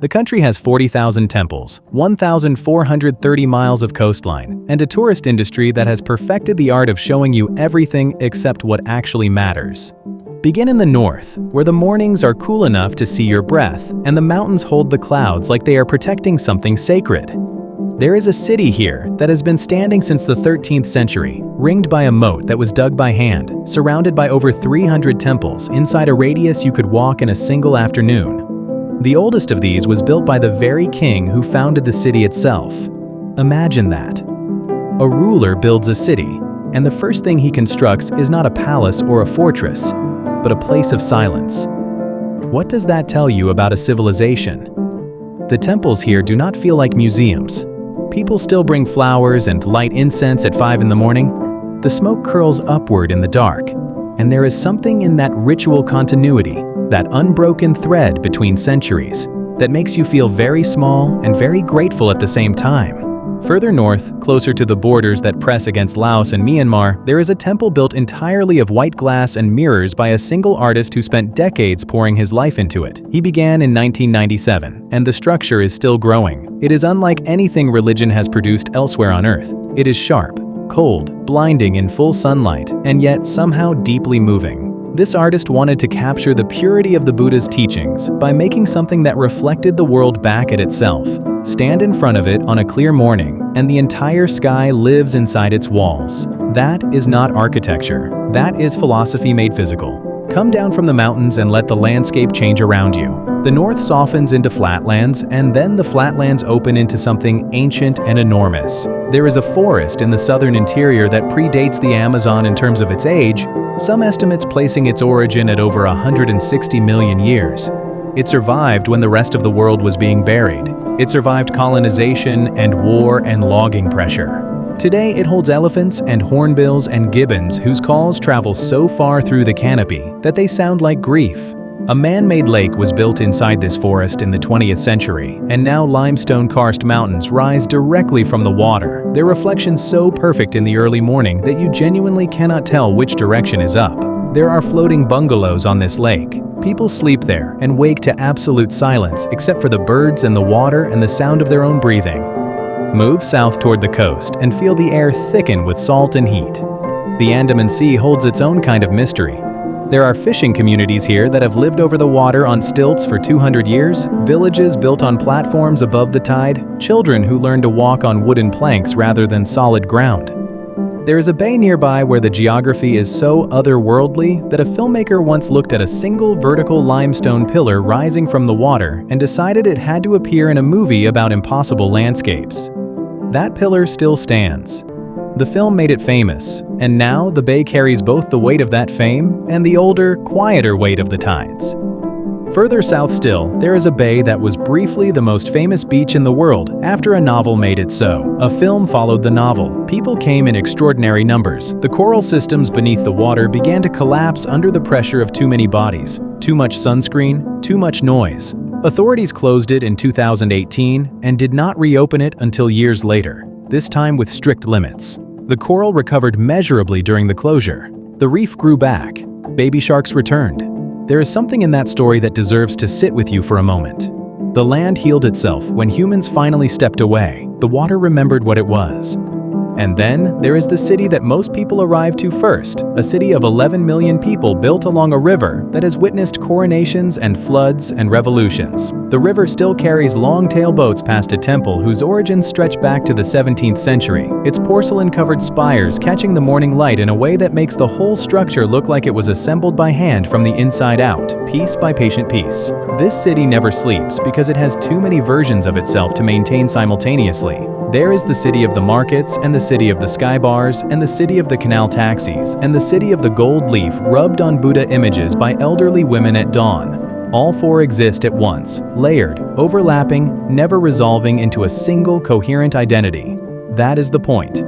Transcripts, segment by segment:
The country has 40,000 temples, 1,430 miles of coastline, and a tourist industry that has perfected the art of showing you everything except what actually matters. Begin in the north, where the mornings are cool enough to see your breath, and the mountains hold the clouds like they are protecting something sacred. There is a city here that has been standing since the 13th century, ringed by a moat that was dug by hand, surrounded by over 300 temples inside a radius you could walk in a single afternoon. The oldest of these was built by the very king who founded the city itself. Imagine that. A ruler builds a city, and the first thing he constructs is not a palace or a fortress, but a place of silence. What does that tell you about a civilization? The temples here do not feel like museums. People still bring flowers and light incense at 5 in the morning. The smoke curls upward in the dark, and there is something in that ritual continuity, that unbroken thread between centuries, that makes you feel very small and very grateful at the same time. Further north, closer to the borders that press against Laos and Myanmar, there is a temple built entirely of white glass and mirrors by a single artist who spent decades pouring his life into it. He began in 1997, and the structure is still growing. It is unlike anything religion has produced elsewhere on Earth. It is sharp, cold, blinding in full sunlight, and yet somehow deeply moving. This artist wanted to capture the purity of the Buddha's teachings by making something that reflected the world back at itself. Stand in front of it on a clear morning, and the entire sky lives inside its walls. That is not architecture. That is philosophy made physical. Come down from the mountains and let the landscape change around you. The north softens into flatlands, and then the flatlands open into something ancient and enormous. There is a forest in the southern interior that predates the Amazon in terms of its age, some estimates placing its origin at over 160 million years. It survived when the rest of the world was being buried. It survived colonization and war and logging pressure. Today it holds elephants and hornbills and gibbons whose calls travel so far through the canopy that they sound like grief. A man-made lake was built inside this forest in the 20th century, and now limestone karst mountains rise directly from the water, their reflection so perfect in the early morning that you genuinely cannot tell which direction is up. There are floating bungalows on this lake. People sleep there and wake to absolute silence except for the birds and the water and the sound of their own breathing. Move south toward the coast and feel the air thicken with salt and heat. The Andaman Sea holds its own kind of mystery. There are fishing communities here that have lived over the water on stilts for 200 years, villages built on platforms above the tide, children who learn to walk on wooden planks rather than solid ground. There is a bay nearby where the geography is so otherworldly that a filmmaker once looked at a single vertical limestone pillar rising from the water and decided it had to appear in a movie about impossible landscapes. That pillar still stands. The film made it famous, and now the bay carries both the weight of that fame and the older, quieter weight of the tides. Further south still, there is a bay that was briefly the most famous beach in the world after a novel made it so. A film followed the novel. People came in extraordinary numbers. The coral systems beneath the water began to collapse under the pressure of too many bodies, too much sunscreen, too much noise. Authorities closed it in 2018 and did not reopen it until years later, this time with strict limits. The coral recovered measurably during the closure. The reef grew back. Baby sharks returned. There is something in that story that deserves to sit with you for a moment. The land healed itself when humans finally stepped away. The water remembered what it was. And then there is the city that most people arrive to first, a city of 11 million people built along a river that has witnessed coronations and floods and revolutions. The river still carries long-tail boats past a temple whose origins stretch back to the 17th century, its porcelain-covered spires catching the morning light in a way that makes the whole structure look like it was assembled by hand from the inside out, piece by patient piece. This city never sleeps because it has too many versions of itself to maintain simultaneously. There is the city of the markets, and the city of the sky bars, and the city of the canal taxis, and the city of the gold leaf rubbed on Buddha images by elderly women at dawn. All four exist at once, layered, overlapping, never resolving into a single coherent identity. That is the point.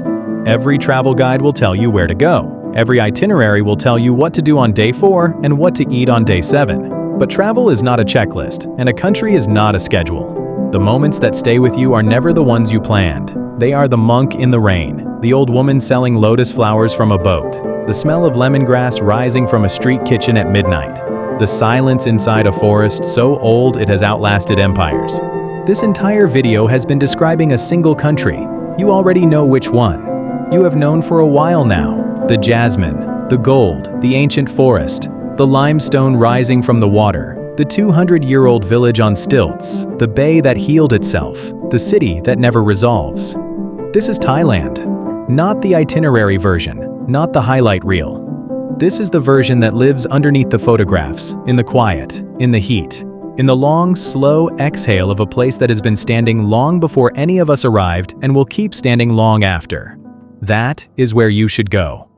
Every travel guide will tell you where to go. Every itinerary will tell you what to do on day 4 and what to eat on day 7. But travel is not a checklist, and a country is not a schedule. The moments that stay with you are never the ones you planned. They are the monk in the rain, the old woman selling lotus flowers from a boat, the smell of lemongrass rising from a street kitchen at midnight, The silence inside a forest so old it has outlasted empires. This entire video has been describing a single country. You already know which one. You have known for a while now. The jasmine, the gold, the ancient forest, the limestone rising from the water, the 200-year-old village on stilts, the bay that healed itself, the city that never resolves. This is Thailand. Not the itinerary version, not the highlight reel. This is the version that lives underneath the photographs, in the quiet, in the heat, in the long, slow exhale of a place that has been standing long before any of us arrived and will keep standing long after. That is where you should go.